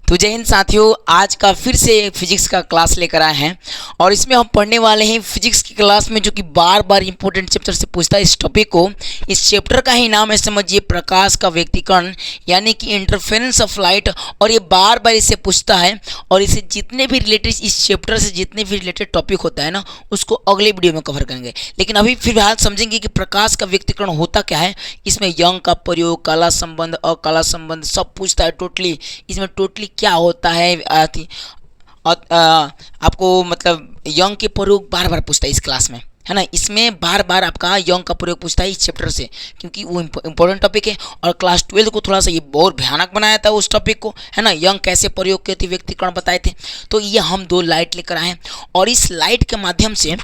तो जय हिंद साथियों, आज का फिर से फिजिक्स का क्लास लेकर आए हैं और इसमें हम पढ़ने वाले हैं फिजिक्स की क्लास में जो कि बार बार इंपॉर्टेंट चैप्टर से पूछता है इस टॉपिक को। इस चैप्टर का ही नाम है, समझिए, प्रकाश का व्यतिकरण यानी कि इंटरफेरेंस ऑफ लाइट। और ये बार बार इससे पूछता है और इसे जितने भी रिलेटेड इस चैप्टर से जितने भी रिलेटेड टॉपिक होता है ना, उसको अगले वीडियो में कवर करेंगे। लेकिन अभी फिलहाल समझेंगे कि प्रकाश का व्यतिकरण होता क्या है। इसमें यंग का प्रयोग, काला संबंध, अकाला संबंध सब पूछता है। टोटली इसमें टोटली क्या होता है आपको मतलब यंग के प्रयोग बार बार पूछता है इस क्लास में, है ना। इसमें बार बार आपका यंग का प्रयोग पूछता है इस चैप्टर से, क्योंकि वो इंपॉर्टेंट टॉपिक है। और क्लास 12 को थोड़ा सा ये बहुत भयानक बनाया था उस टॉपिक को, है ना। यंग कैसे प्रयोग किए थे, व्यक्तिकरण बताए थे। तो ये हम 2 लाइट लेकर आए हैं और इस लाइट के माध्यम से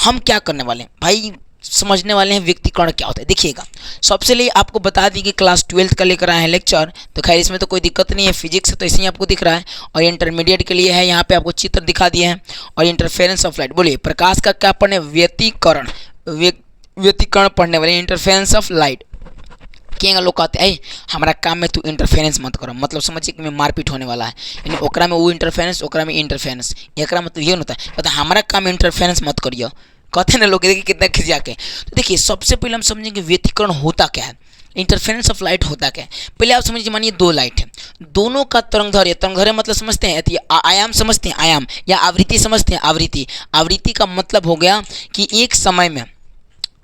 हम क्या करने वाले हैं भाई, समझने वाले हैं व्यक्तिकरण क्या होता है। देखिएगा, सबसे लिए आपको बता दी कि क्लास 12 का लेकर आए हैं लेक्चर, तो खैर इसमें तो कोई दिक्कत नहीं है, फिजिक्स तो ऐसे ही आपको दिख रहा है। और इंटरमीडिएट के लिए है, यहाँ पे आपको चित्र दिखा दिए हैं। और इंटरफेरेंस ऑफ लाइट, बोलिए प्रकाश का क्या पढ़ने, व्यतिकरण, व्यतिकरण पढ़ने वाले, इंटरफेरेंस ऑफ लाइट। क्या लोग कहते हैं हमारा काम में तू इंटरफेरेंस मत करो, मतलब समझिए कि में मारपीट होने वाला है, यानी ओकरा में वो इंटरफेरेंस, ओकरा में इंटरफेरेंस, एकरा मतलब ये होता है, मतलब हमारा काम में इंटरफेरेंस मत करिए, कहते हैं ना लोग। देखिए कितना खिंचा के। तो देखिए सबसे पहले हम समझेंगे व्यतिकरण होता क्या है, इंटरफेरेंस ऑफ लाइट होता क्या है। पहले आप समझिए, मानिए 2 लाइट है, दोनों का तरंगदैर्घ्य, तरंगदैर्घ्य मतलब समझते हैं, आयाम समझते हैं, आयाम, या आवृत्ति समझते हैं, आवृत्ति। आवृत्ति का मतलब हो गया कि एक समय में,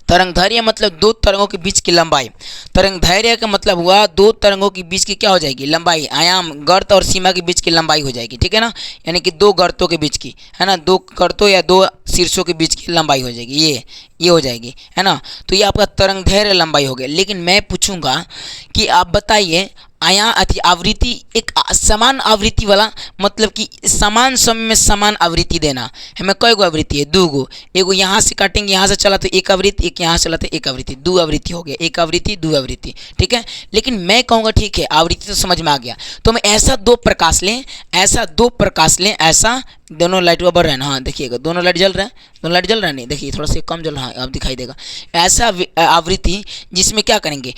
तरंगदैर्घ्य मतलब 2 तरंगों के बीच की लंबाई, तरंगदैर्घ्य का मतलब हुआ 2 तरंगों के बीच की क्या हो जाएगी, लंबाई। आयाम गर्त और सीमा के बीच की लंबाई हो जाएगी, ठीक है ना, यानी कि 2 गर्तों के बीच की, है ना, 2 गर्तों या 2 शीर्षों के बीच की लंबाई हो जाएगी, ये हो जाएगी, है ना। तो ये आपका तरंगदैर्घ्य लंबाई हो गया। लेकिन मैं पूछूंगा कि आप बताइए, आवृत्ति एक समान आवृत्ति वाला, मतलब कि समान समय में समान आवृत्ति देना। हमें कई गो आवृत्ति है, 2 गो, एगो यहाँ से काटेंगे, यहाँ से चला तो 1 आवृत्ति, एक यहाँ से चला तो 1 आवृत्ति, 2 आवृत्ति हो गया, 1 आवृत्ति 2 आवृत्ति, ठीक है। लेकिन मैं कहूँगा ठीक है, आवृत्ति तो समझ में आ गया, तो मैं ऐसा 2 प्रकाश लें, ऐसा 2 प्रकाश लें, ऐसा दोनों लाइट बढ़ रहे हैं ना, हाँ देखिएगा दोनों लाइट जल रहा है, दोनों लाइट जल रहा है, नहीं देखिए थोड़ा सा कम जल रहा है, अब दिखाई देगा। ऐसा आवृत्ति जिसमें क्या करेंगे,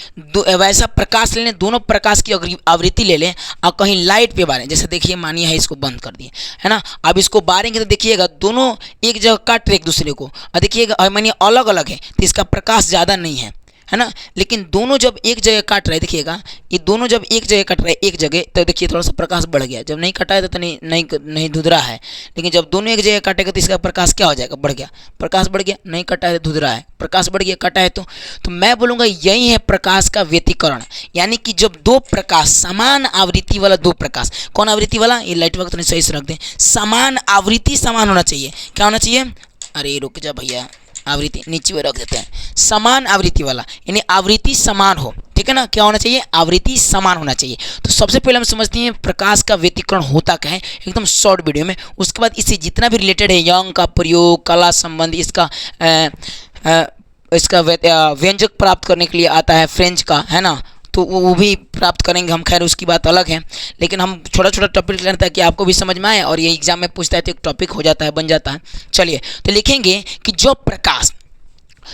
वैसा प्रकाश ले लें, दोनों प्रकाश की आवृत्ति ले लें और कहीं लाइट पे बारें। जैसे देखिए मानिए है, इसको बंद कर दिए, है ना। अब इसको बारेंगे तो देखिएगा दोनों एक जगह काट रहे एक दूसरे को, और देखिएगा मानिए अलग अलग है तो इसका प्रकाश ज़्यादा नहीं है ना। लेकिन दोनों जब एक जगह काट रहे, देखिएगा ये दोनों जब एक जगह कट रहे एक जगह, तो देखिए थोड़ा सा प्रकाश बढ़ गया। जब नहीं कटा है तो नहीं धुंधला है, लेकिन जब दोनों एक जगह काटेगा तो इसका प्रकाश क्या हो जाएगा, बढ़ गया, प्रकाश बढ़ गया। नहीं कटा है तो धुंधला है, प्रकाश बढ़ गया, कटा है तो मैं बोलूँगा यही है प्रकाश का व्यतिकरण। यानी कि जब 2 प्रकाश, समान आवृत्ति वाला 2 प्रकाश, कौन आवृत्ति वाला, ये लाइट वक्त नहीं सही से रख दें, समान आवृत्ति समान होना चाहिए। क्या होना चाहिए, अरे रुक जा भैया, आवृत्ति नीचे में रख देते हैं, समान आवृत्ति वाला, यानी आवृत्ति समान हो, ठीक है ना। क्या होना चाहिए, आवृत्ति समान होना चाहिए। तो सबसे पहले हम समझते हैं प्रकाश का व्यतिकरण होता क्या है, एकदम शॉर्ट वीडियो में। उसके बाद इससे जितना भी रिलेटेड है, यंग का प्रयोग, कला संबंध, इसका व्यंजक प्राप्त करने के लिए आता है फ्रेंच का, है ना, तो वो भी प्राप्त करेंगे हम, खैर उसकी बात अलग है। लेकिन हम छोटा छोटा टॉपिक लेते हैं कि आपको भी समझ में आए, और ये एग्जाम में पूछता है तो एक टॉपिक हो जाता है, बन जाता है। चलिए तो लिखेंगे कि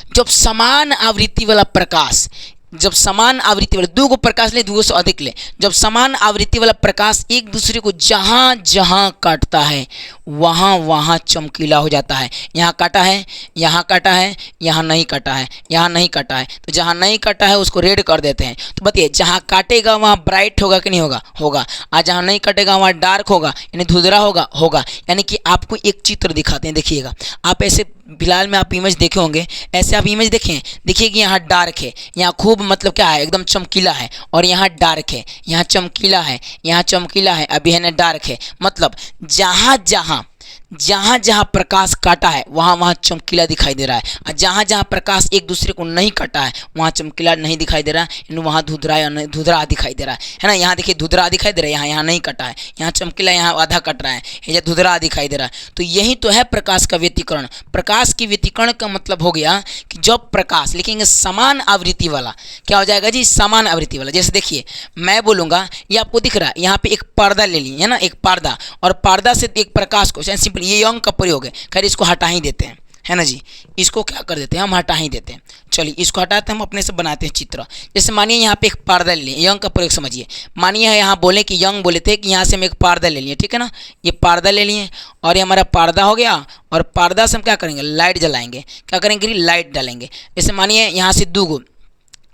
जब समान आवृत्ति वाला प्रकाश, जब समान आवृत्ति वाला 2 गो प्रकाश ले, 2 से अधिक ले, जब समान आवृत्ति वाला प्रकाश एक दूसरे को जहाँ जहाँ काटता है वहाँ वहाँ चमकीला हो जाता है। यहाँ काटा है, यहाँ काटा है, यहाँ नहीं काटा है, यहाँ नहीं काटा है, तो जहाँ नहीं काटा है उसको रेड कर देते हैं। तो बताइए जहाँ काटेगा वहाँ ब्राइट होगा कि नहीं होगा, होगा। और जहाँ नहीं काटेगा वहाँ डार्क होगा, यानी धुंधला होगा, होगा। यानी कि आपको एक चित्र दिखाते हैं, देखिएगा आप ऐसे फिलहाल में आप इमेज देखे होंगे, ऐसे आप इमेज देखें, देखिए कि यहाँ डार्क है, यहाँ खूब मतलब क्या है, एकदम चमकीला है, और यहाँ डार्क है, यहाँ चमकीला है, यहाँ चमकीला है, अभी है ना डार्क है। मतलब जहाँ जहाँ प्रकाश काटा है वहाँ वहाँ चमकीला दिखाई दे रहा है, और जहाँ जहाँ प्रकाश एक दूसरे को नहीं काटा है वहाँ चमकीला नहीं दिखाई दे रहा है, यानी वहाँ धुंधला दिखाई दे रहा है ना। यहाँ देखिए धुंधला दिखाई दे रहा है, यहाँ नहीं कटा है, यहाँ चमकीला, यहाँ आधा कट रहा है, ये धुंधला दिखाई दे रहा है। तो यही तो है प्रकाश का व्यतिकरण। प्रकाश के व्यतिकरण का मतलब हो गया कि जब प्रकाश लिखेंगे समान आवृत्ति वाला, क्या हो जाएगा जी, समान आवृत्ति वाला। जैसे देखिए मैं बोलूँगा, ये आपको दिख रहा है, यहाँ पे एक पर्दा ले ली है ना, एक पर्दा, और पर्दा से एक प्रकाश को, सिंपल ये यंग का प्रयोग है, खैर इसको हटा ही देते हैं, है ना जी। इसको क्या कर देते हैं, हम हटा ही देते हैं। चलिए इसको हटाते हैं, हम अपने से बनाते हैं चित्र। जैसे मानिए यहाँ पे एक पर्दा ले लिए, यंग का प्रयोग समझिए। मानिए यहाँ बोले कि यंग बोले थे कि यहाँ से हम एक पर्दा ले लिए, ठीक है ना। ये पर्दा ले लिए और ये हमारा पर्दा हो गया, और पर्दा से हम क्या करेंगे, लाइट जलाएंगे। क्या करेंगे, लाइट डालेंगे। जैसे मानिए यहाँ से दो,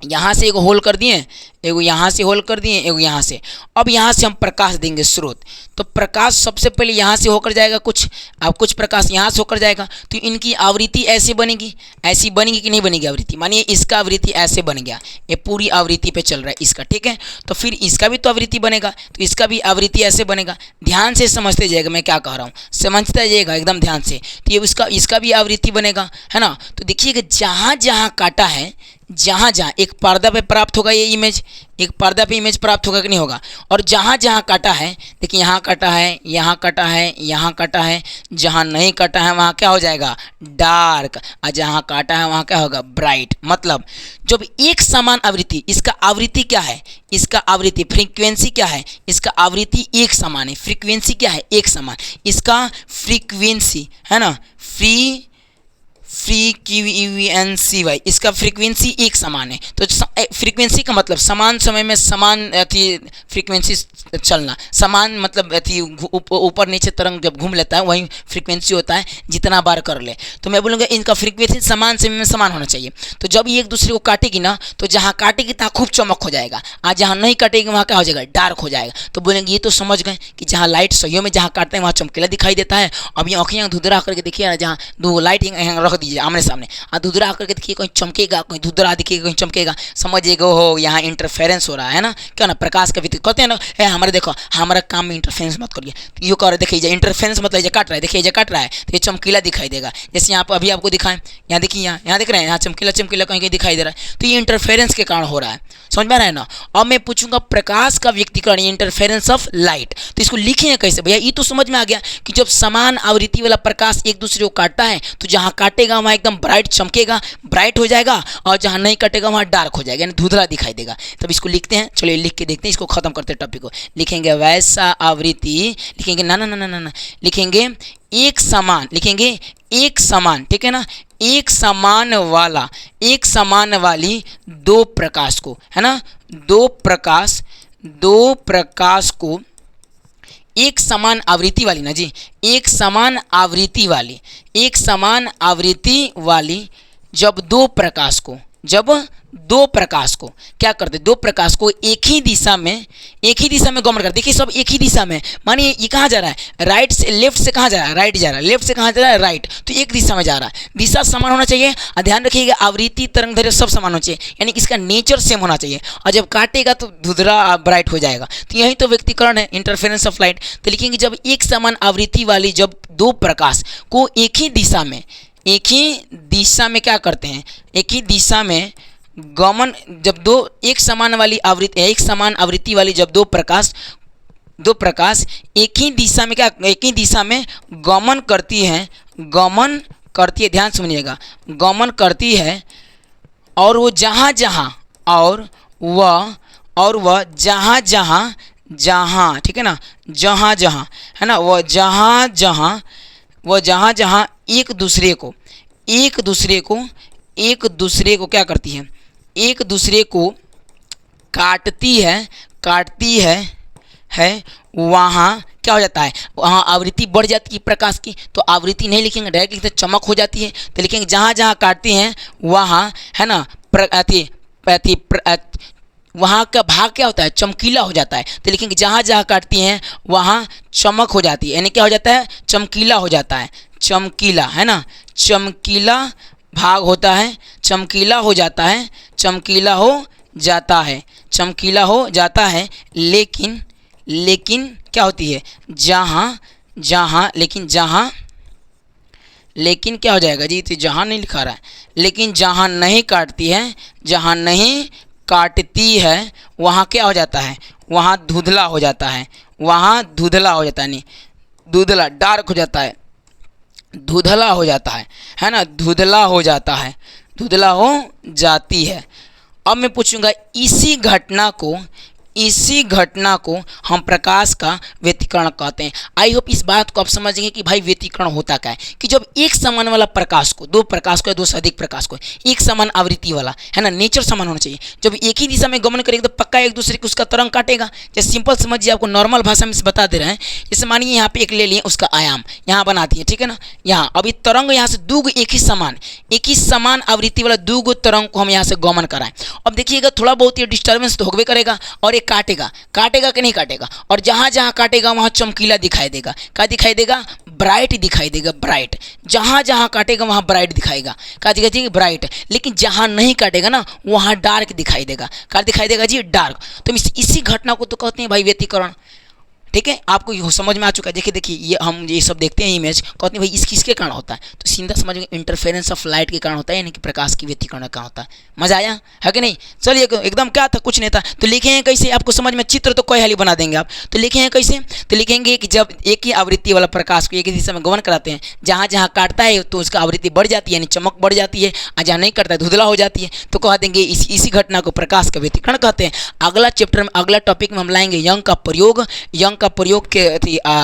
यहाँ से एक होल कर दिए, एगो यहाँ से होल कर दिए, एगो यहाँ से। अब यहाँ से हम प्रकाश देंगे स्रोत, तो प्रकाश सबसे पहले यहाँ से होकर जाएगा कुछ, अब कुछ प्रकाश यहाँ से होकर जाएगा, तो इनकी आवृत्ति ऐसे बनेगी। ऐसी बनेगी कि नहीं बनेगी आवृत्ति, मानिए इसका आवृत्ति ऐसे बन गया, ये पूरी आवृत्ति पे चल रहा है इसका, ठीक है। तो फिर इसका भी तो आवृत्ति बनेगा, तो इसका भी आवृत्ति ऐसे बनेगा। ध्यान से समझते जाइएगा मैं क्या कह रहा हूँ, समझते जाइएगा एकदम ध्यान से। तो ये इसका भी आवृत्ति बनेगा, है ना। तो देखिएगा जहाँ जहाँ काटा है, जहाँ जहाँ एक पर्दा पे प्राप्त होगा ये इमेज, एक पर्दा पे इमेज प्राप्त होगा कि नहीं होगा। और जहाँ जहाँ काटा है, देखिए यहाँ काटा है, यहाँ काटा है, यहाँ काटा है, जहाँ नहीं काटा है वहाँ क्या हो जाएगा, डार्क, और जहाँ काटा है वहाँ क्या होगा, ब्राइट। मतलब जब एक समान आवृत्ति, इसका आवृत्ति क्या है, इसका आवृत्ति फ्रीक्वेंसी क्या है, इसका आवृत्ति एक समान है, फ्रीक्वेंसी क्या है, एक समान। इसका फ्रीक्वेंसी है ना, फ्रीक्वेंसी, इसका फ्रीक्वेंसी एक समान है। तो फ्रीक्वेंसी का मतलब समान समय में समान फ्रीक्वेंसी चलना, समान मतलब ऊपर नीचे तरंग जब घूम लेता है वही फ्रीक्वेंसी होता है, जितना बार कर ले। तो मैं बोलूँगा इनका फ्रीक्वेंसी समान समय में समान होना चाहिए। तो जब ये एक दूसरे को काटेगी ना, तो जहाँ काटेगी तहाँ खूब चमक हो जाएगा, और जहाँ नहीं काटेगी वहाँ क्या हो जाएगा, डार्क हो जाएगा। तो बोलेंगे ये तो समझ गए कि जहाँ लाइट सही में जहाँ काटते हैं वहाँ चमकीला दिखाई देता है। अब ये आँखें धुंधला करके देखिए ना, जहाँ दो लाइट यहाँ रख दीजिए आमने सामने, और धुंधला करके देखिए कहीं चमकेगा, कहीं धुंधला दिखेगा, कहीं चमकेगा, समझिएगा हो यहाँ इंटरफेरेंस हो रहा है ना। क्या ना, प्रकाश का विद्युत कहते हैं ना, हमारे देखो हमारा काम में इंटरफेरेंस मत करिए। तो ये कह रहे देखिए इंटरफेरेंस मतलब ये काट रहा है, देखिए ये काट रहा है तो ये चमकीला दिखाई देगा। जैसे यहाँ पर अभी आपको दिखाएं, यहाँ देखिए, यहाँ देख रहे हैं, यहाँ चमकीला चमकीला कहीं कहीं दिखाई दे रहा है, तो ये इंटरफेरेंस के कारण हो रहा है। समझ में आ रहा है ना। अब मैं पूछूंगा प्रकाश का व्यक्तीकरण, इंटरफेरेंस ऑफ लाइट, तो इसको लिखेंगे कैसे भैया। ये तो समझ में आ गया कि जब समान आवृत्ति वाला प्रकाश एक दूसरे को काटता है तो जहाँ काटेगा वहाँ एकदम ब्राइट चमकेगा, ब्राइट हो जाएगा, और जहाँ नहीं कटेगा वहाँ डार्क हो जाएगा, यानी धुंधला दिखाई देगा। तब इसको लिखते हैं, चलिए लिख के देखते हैं, इसको खत्म करते हैं टॉपिक को। लिखेंगे वैसा आवृत्ति, लिखेंगे ना ना ना ना ना, लिखेंगे एक समान, लिखेंगे एक समान, ठीक है ना, एक समान वाला, एक समान वाली दो प्रकाश को, है ना, दो प्रकाश को एक समान आवृत्ति वाली ना जी, एक समान आवृत्ति वाली जब दो प्रकाश को क्या करते, दो प्रकाश को एक ही दिशा में गमन करते। देखिए सब एक ही दिशा में, मानिए ये कहाँ जा रहा है, राइट से लेफ्ट से कहाँ जा रहा है, राइट जा रहा है, लेफ्ट से कहाँ जा रहा है, राइट, तो एक दिशा में जा रहा है, दिशा समान होना चाहिए। और ध्यान रखिएगा आवृत्ति तरंग दैर्ध्य सब समान होना चाहिए, यानी इसका नेचर सेम होना चाहिए, और जब काटेगा तो धुंधला ब्राइट हो जाएगा। तो यही तो व्यक्तीकरण है, इंटरफेरेंस ऑफ लाइट। तो लिखेंगे जब एक समान आवृत्ति वाली जब दो प्रकाश को एक ही दिशा में क्या करते हैं, एक ही दिशा में गमन, जब दो एक समान आवृत्ति वाली जब दो प्रकाश एक ही दिशा में गमन करती है, ध्यान सुनिएगा, गमन करती है, और वो जहाँ जहाँ ठीक है ना, जहाँ है ना, वह जहाँ एक दूसरे को क्या करती है, एक दूसरे को काटती है, वहाँ क्या हो जाता है, वहाँ आवृत्ति बढ़ जाती है प्रकाश की। तो आवृत्ति नहीं लिखेंगे, डायरेक्ट लिखते चमक हो जाती है। तो लिखेंगे जहाँ जहाँ काटती हैं वहाँ, है ना, वहाँ का भाग क्या होता है, चमकीला हो जाता है। तो लिखेंगे जहाँ जहाँ काटती हैं वहाँ चमक हो जाती है, यानी क्या हो जाता है, चमकीला हो जाता है, चमकीला, है ना, चमकीला भाग होता है, चमकीला हो जाता है, लेकिन क्या होती है, लेकिन क्या हो जाएगा जी, तो जहाँ नहीं लिखा रहा है, लेकिन जहाँ नहीं काटती है वहाँ क्या हो जाता है, वहाँ धुंधला हो जाता है, नहीं धुंधला, डार्क हो जाता है, धुंधला हो जाता है ना, धुंधला हो जाती है। अब मैं पूछूंगा इसी घटना को इसी घटना को हम प्रकाश का व्यतिकरण कहते हैं। आई होप इस बात को आप समझेंगे कि भाई व्यतिकरण होता क्या है, कि जब एक समान वाला प्रकाश को, दो प्रकाश को या दो से अधिक प्रकाश को, एक समान आवृत्ति वाला है ना, नेचर समान होना चाहिए, जब एक ही दिशा में गमन करेगा तो पक्का एक दूसरे को उसका तरंग काटेगा। जैसे सिंपल समझिए, आपको नॉर्मल भाषा में बता दे रहे हैं। जैसे मानिए यहाँ पे एक ले लिए, उसका आयाम यहाँ बना दिए, ठीक है ना। यहाँ अभी तरंग यहाँ से दो एक ही समान आवृत्ति वाला दो तरंग को हम यहाँ से गमन कराएं। अब देखिएगा थोड़ा बहुत ये डिस्टर्बेंस तो होबे करेगा, और ये काटेगा कि नहीं काटेगा, और जहाँ जहाँ काटेगा वहाँ चमकीला दिखाई देगा। क्या दिखाई देगा? ब्राइट दिखाई देगा, ब्राइट। जहाँ जहाँ काटेगा वहाँ ब्राइट दिखाएगा, क्या दिखाई देगा? ब्राइट। लेकिन जहाँ नहीं काटेगा ना वहाँ डार्क दिखाई देगा। क्या दिखाई देगा जी? डार्क। तो इसी घटना को तो कहते हैं भाई व्यतिकरण। ठीक है, आपको ये समझ में आ चुका है। देखिए ये हम ये सब देखते हैं इमेज, कहते हैं भाई इस किसके कारण होता है, तो सीधा समझ में इंटरफेरेंस ऑफ लाइट के कारण होता है, यानी कि प्रकाश की व्यतिकरण का होता है। मजा आया है कि नहीं? चलिए एकदम क्या था, कुछ नहीं था। तो लिखे हैं कैसे, आपको समझ में, चित्र तो कोई हाली बना देंगे आप। तो लिखे हैं कैसे, तो लिखेंगे कि जब एक ही आवृत्ति वाला प्रकाश को एक ही दिशा में गमन कराते हैं, जहाँ जहाँ काटता है तो उसका आवृत्ति बढ़ जाती है, यानी चमक बढ़ जाती है, और जहाँ नहीं काटता है धुंधला हो जाती है, तो कह देंगे इसी घटना को प्रकाश का व्यतिकरण कहते हैं। अगला चैप्टर में, अगला टॉपिक में हम लाएंगे यंग का प्रयोग। यंग का प्रयोग के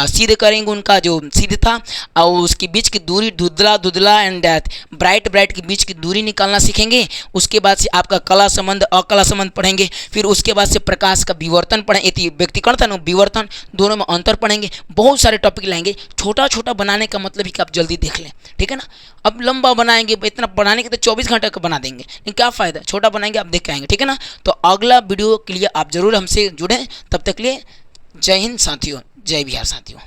सिद्ध करेंगे, उनका जो सिद्ध था, और उसके बीच की दूरी, धुंधला एंड ब्राइट के बीच की दूरी निकालना सीखेंगे। उसके बाद से आपका कला संबंध, अकला संबंध पढ़ेंगे। फिर उसके बाद से प्रकाश का विवर्तन पढ़ेंगे, व्यक्तिकरण था ना, विवर्तन, दोनों में अंतर पढ़ेंगे। बहुत सारे टॉपिक लाएंगे। छोटा छोटा बनाने का मतलब ही कि आप जल्दी देख लें, ठीक है ना। अब लंबा बनाएंगे, इतना बनाने के तो 24 घंटे का बना देंगे, लेकिन क्या फ़ायदा, छोटा बनाएंगे, आप देख के आएंगे, ठीक है ना। तो अगला वीडियो के लिए आप जरूर हमसे जुड़ें। तब तक के लिए जय हिंद साथियों, जय बिहार साथियों।